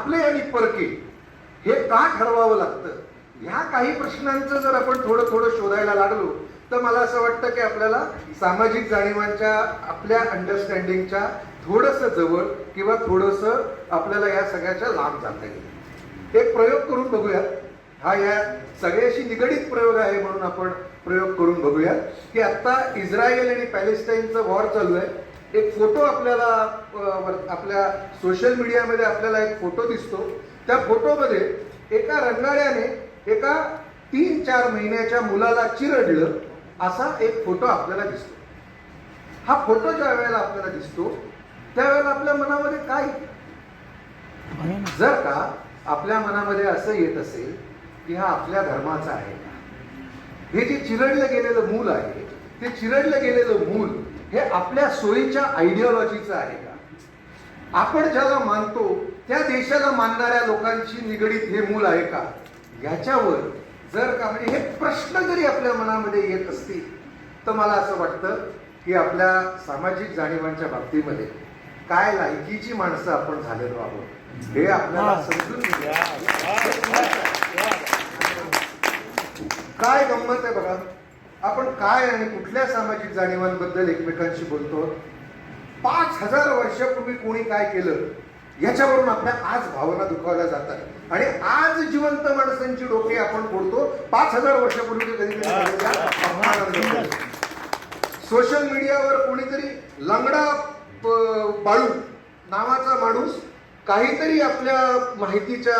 आपले आणि परके हे का ठरवावं लागतं, ह्या काही प्रश्नांचं जर आपण थोडं थोडं शोधायला लागलो तर मला असं वाटतं की आपल्याला सामाजिक जाणीवांच्या आपल्या अंडरस्टँडिंगच्या थोडंसं जवळ किंवा थोडंसं आपल्याला या सगळ्याच्या लांब जाता येईल. एक प्रयोग करून बघूया. हा या सगळ्याशी निगडीत प्रयोग आहे म्हणून आपण प्रयोग करून बघूया की आता इस्रायल आणि पॅलेस्टाईनचा वॉर चालू आहे. एक फोटो आपल्याला आपल्या सोशल मीडियामध्ये आपल्याला एक फोटो दिसतो. त्या फोटोमध्ये एका रणगाड्याने एका 3-4 महिन्याच्या मुलाला चिरडलं असा एक फोटो आपल्याला दिसतो. हा फोटो ज्या वेळेला आपल्याला दिसतो त्यावेळेला आपल्या मनामध्ये काय, जर का आपल्या मनामध्ये असं येत असेल की हा आपल्या धर्माचा आहे का, हे जे चिरडलं गेलेलं मूल आहे ते चिरडलं गेलेलं मूल हे आपल्या सोयीच्या आयडिओलॉजीचं आहे का, आपण ज्याला मानतो त्या देशाला मानणाऱ्या लोकांशी निगडीत हे मूल आहे का, याच्यावर जर का म्हणजे हे प्रश्न जरी आपल्या मनामध्ये येत असतील तर मला असं वाटतं की आपल्या सामाजिक जाणीवांच्या बाबतीमध्ये काय लायकीची माणसं आपण झालेलो आहोत हे आपल्याला समजून काय गंमत आहे बघा. आपण काय आणि कुठल्या सामाजिक जाणीवांबद्दल एकमेकांशी बोलतो. 5000 वर्षापूर्वी कोणी काय केलं याच्यावरून आपल्या आज भावना दुखावल्या जातात आणि आज जिवंत माणसांची डोके आपण फोडतो 5000 वर्षापूर्वी कधी सोशल मीडियावर कोणीतरी लंगडा बाळू नावाचा माणूस काहीतरी आपल्या माहितीच्या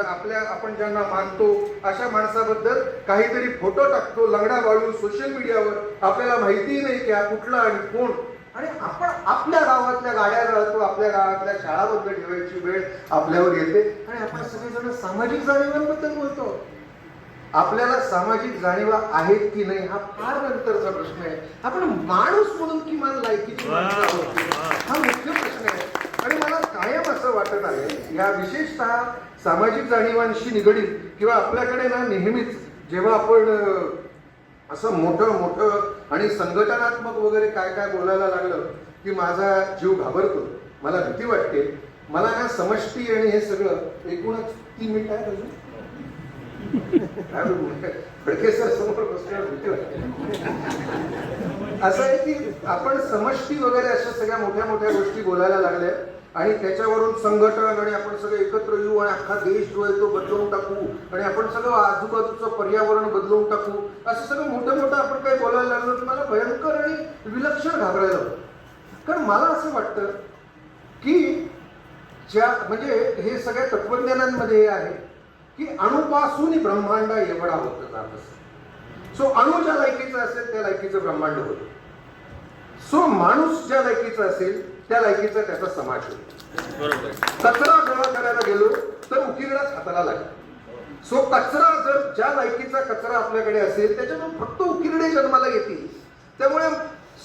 आपल्या आपण ज्यांना मानतो अशा माणसाबद्दल काहीतरी फोटो टाकतो लंगडा बाळू सोशल मीडियावर. आपल्याला माहिती नाही की हा कुठला आणि कोण, आणि आपण आपल्या गावातल्या गाड्या राहतो, आपल्या गावातल्या शाळा बंद ठेवायची वेळ आपल्यावर येते आणि आपण सगळेजण सामाजिक जाणीवांबद्दल बोलतो. आपल्याला सामाजिक जाणीवा आहेत की नाही हा फार नंतरचा प्रश्न आहे. आपण माणूस म्हणून किमान लायकीची हा मुख्य प्रश्न आहे. आणि मला कायम असं वाटत आहे या विशेषतः सामाजिक जाणीवांशी निगडीत किंवा आपल्याकडे ना नेहमीच जेव्हा आपण असं मोठं आणि संघटनात्मक वगैरे काय काय बोलायला लागलं की माझा जीव घाबरतो, मला भीती वाटते. मला ना समष्टी आणि हे सगळं एकूणच 3 मिनिटं आहे अजून फडके सर समोर बसल्यावर भीती वाटते. असं आहे की आपण समष्टी वगैरे अशा सगळ्या मोठ्या मोठ्या गोष्टी बोलायला लागल्या आणि त्याच्यावरून संघटन आणि आपण सगळे एकत्र येऊ आणि अख्खा देश जो आहे तो बदलवून टाकू आणि आपण सगळं आजूबाजूचं पर्यावरण बदलवून टाकू असं सगळं मोठं आपण काही बोलायला लागलो तर मला भयंकर आणि विलक्षण घाबरायला होतं. कारण मला असं वाटतं की ज्या म्हणजे हे सगळ्या तत्वज्ञानांमध्ये हे आहे की अणुपासून ब्रह्मांड एवढा होत जात असेल. सो अणु ज्या लायकीचा असेल त्या लायकीचं ब्रह्मांड होतं. सो माणूस ज्या लायकीचा असेल त्या लायकीचा त्याचा समाज होतो. कचरा गोळा करायला गेलो तर उकिरडाच हाताला लागेल. सो कचरा जर ज्या लायकीचा कचरा आपल्याकडे असेल त्याच्यातून फक्त उकिरडे जन्माला येतील. त्यामुळे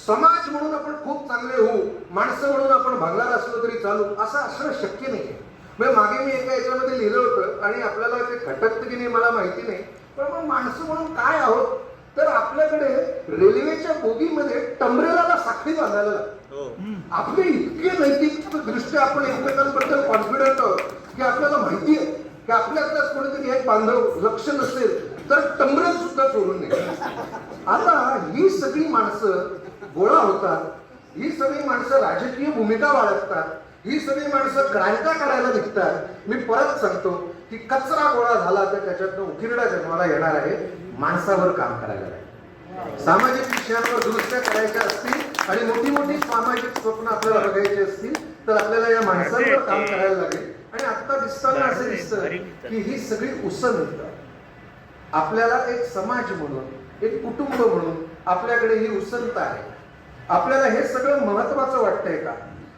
समाज म्हणून आपण खूप चांगले होऊ, माणसं म्हणून आपण भंगार असलो तरी चालू असं असणं शक्य नाही. म्हणजे मागे मी एका याच्यामध्ये लिहिलं होतं आणि आपल्याला ते खटकतं की नाही मला माहिती नाही, पण मग माणसं म्हणून काय आहोत तर आपल्याकडे रेल्वेच्या बोगीमध्ये टंबरेलाला साखळी बांधायला लागते. आपले इतके नैतिक दृष्ट्या आपण एकमेकांबद्दल कॉन्फिडंट आहोत की आपल्याला माहिती आहे की आपल्यातलाच कोणीतरी एक बांधव लक्ष नसेल तर टंबरेल सुद्धा सोडून नये. आता ही सगळी माणसं गोळा होतात, ही सगळी माणसं राजकीय भूमिका बाळगतात, ही सगळी माणसं क्रांत्या करायला निघतात. मी परत सांगतो की कचरा गोळा झाला तर त्याच्यातनं उकिरडा जन्माला येणार आहे. माणसावर काम करायला लागेल. सामाजिक विषयांवर दुरुस्त्या करायच्या असतील आणि मोठी मोठी सामाजिक स्वप्न आपल्याला बघायची असतील तर आपल्याला या माणसावर काम करायला लागेल. आणि आता दिसताना असं दिसतं की ही सगळी उसंत आपल्याला एक समाज म्हणून एक कुटुंब म्हणून आपल्याकडे ही उसंत आहे. आपल्याला हे सगळं महत्वाचं वाटतंय का?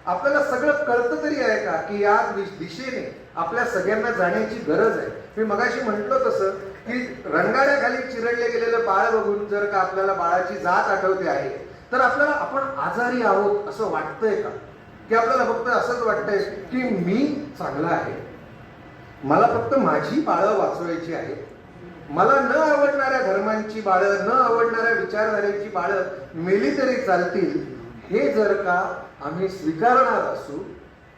आपल्याला सगळं कळतं तरी आहे का की या दिशेने आपल्या सगळ्यांना जाण्याची गरज आहे? मी मगाशी म्हटलं तसं की रणगाड्याखाली चिरडले गेलेलं बाळ बघून जर का आपल्याला बाळाची जात आठवते आहे तर आपल्याला आपण आजारी आहोत असं वाटतंय का? की आपल्याला फक्त असंच वाटतंय की मी चांगला आहे, मला फक्त माझी बाळं वाचवायची आहेत, मला न आवडणाऱ्या धर्मांची बाळं, न आवडणाऱ्या विचारधारेची बाळं मेली तरी चालतील, हे जर का आम्ही स्वीकारणार असू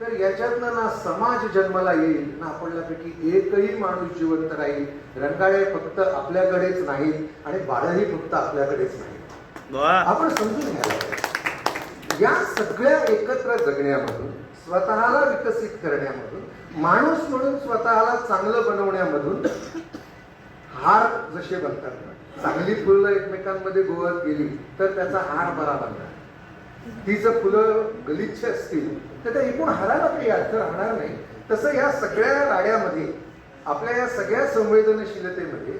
तर याच्यातनं ना समाज जन्माला येईल ना आपल्यापैकी एकही माणूस जिवंत राहील. रंगाळे फक्त आपल्याकडेच नाहीत आणि बाळही फक्त आपल्याकडेच नाहीत. आपण समजून घ्यायला पाहिजे. या सगळ्या एकत्र जगण्यामधून, स्वतःला विकसित करण्यामधून, माणूस म्हणून स्वतःला चांगलं बनवण्यामधून हार जसे बनतात ना, चांगली फुलं एकमेकांमध्ये गोवत गेली तर त्याचा हार बरा बनणार. ती जर फुलं गलिच्छ असतील तर त्या एकूण हाराला काही अर्थ राहणार नाही. तसं या सगळ्या राड्यामध्ये, आपल्या या सगळ्या संवेदनशीलतेमध्ये,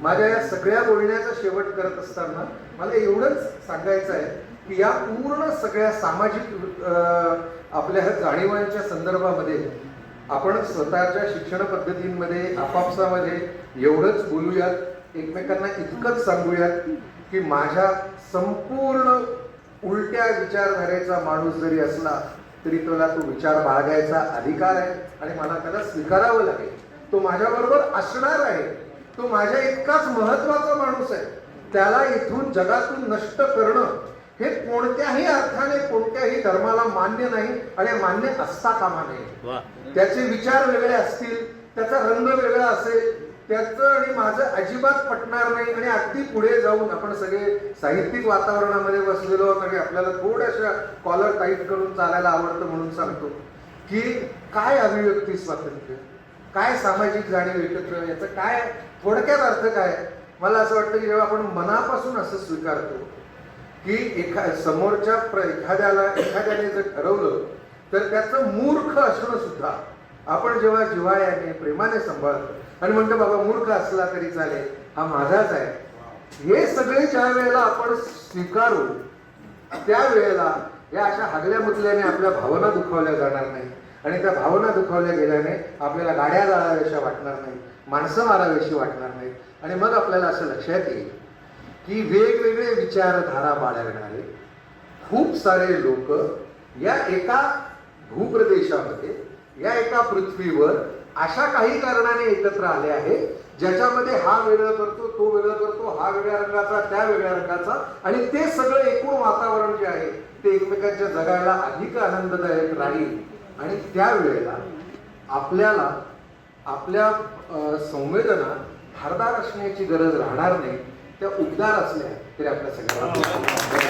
माझ्या या सगळ्या बोलण्याचा शेवट करत असताना मला एवढंच सांगायचं आहे की या पूर्ण सगळ्या सामाजिक आपल्या जाणीवांच्या संदर्भामध्ये आपण स्वतःच्या शिक्षण पद्धतींमध्ये, आपापसामध्ये एवढंच बोलूयात, एकमेकांना इतकंच सांगूयात की माझ्या संपूर्ण उलट्या विचारधारेचा माणूस जरी असला तरी त्याला तो विचार बाळगायचा अधिकार आहे आणि मला त्याला स्वीकारावं लागेल. तो माझ्याबरोबर असणार आहे. तो माझ्या इतकाच महत्वाचा माणूस आहे. त्याला इथून जगातून नष्ट करणं हे कोणत्याही अर्थाने कोणत्याही धर्माला मान्य नाही आणि मान्य असता कामा नये. त्याचे विचार वेगळे असतील, त्याचा रंग वेगळा असेल, त्याचं आणि माझं अजिबात पटणार नाही. आणि अगदी पुढे जाऊन आपण सगळे साहित्यिक वातावरणामध्ये बसलेलो आहोत आणि आपल्याला थोड्याशा कॉलर टाईट करून चालायला आवडतं म्हणून सांगतो की काय अभिव्यक्ती स्वातंत्र्य, काय सामाजिक जाणीव एकत्र, याचं काय थोडक्यात अर्थ काय. मला असं वाटतं की जेव्हा आपण मनापासून असं स्वीकारतो की समोरच्या एखाद्याने जर ठरवलं तर त्याचं मूर्ख असणं सुद्धा आपण जेव्हा जिव्हाळ्याने प्रेमाने सांभाळतो आणि म्हणतो बाबा मूर्ख असला तरी चालेल, हा माझाच आहे, हे सगळे ज्या वेळेला आपण स्वीकारू त्यावेळेला या अशा हागल्या मुतल्याने आपल्या भावना दुखावल्या जाणार नाही. आणि त्या भावना दुखावल्या गेल्याने आपल्याला गाड्या जाळाव्याशा वाटणार नाही, माणसं माराव्याशी वाटणार नाही. आणि मग आपल्याला असं लक्षात येईल की वेगवेगळे विचारधारा बाळगणारे खूप सारे लोक या एका भूप्रदेशामध्ये, या एका पृथ्वीवर अशा काही कारणाने एकत्र आले आहेत ज्याच्यामध्ये हा वेगळं करतो, तो वेगळं करतो, हा वेगळ्या रंगाचा, त्या वेगळ्या रंगाचा, आणि ते सगळं एकूण वातावरण जे आहे ते एकमेकांच्या जगायला अधिक आनंददायक राहील. आणि त्यावेळेला आपल्याला आपल्या संवेदना धारदार असण्याची गरज राहणार नाही, त्या उबदार असल्या तरी आपल्या सगळ्यांना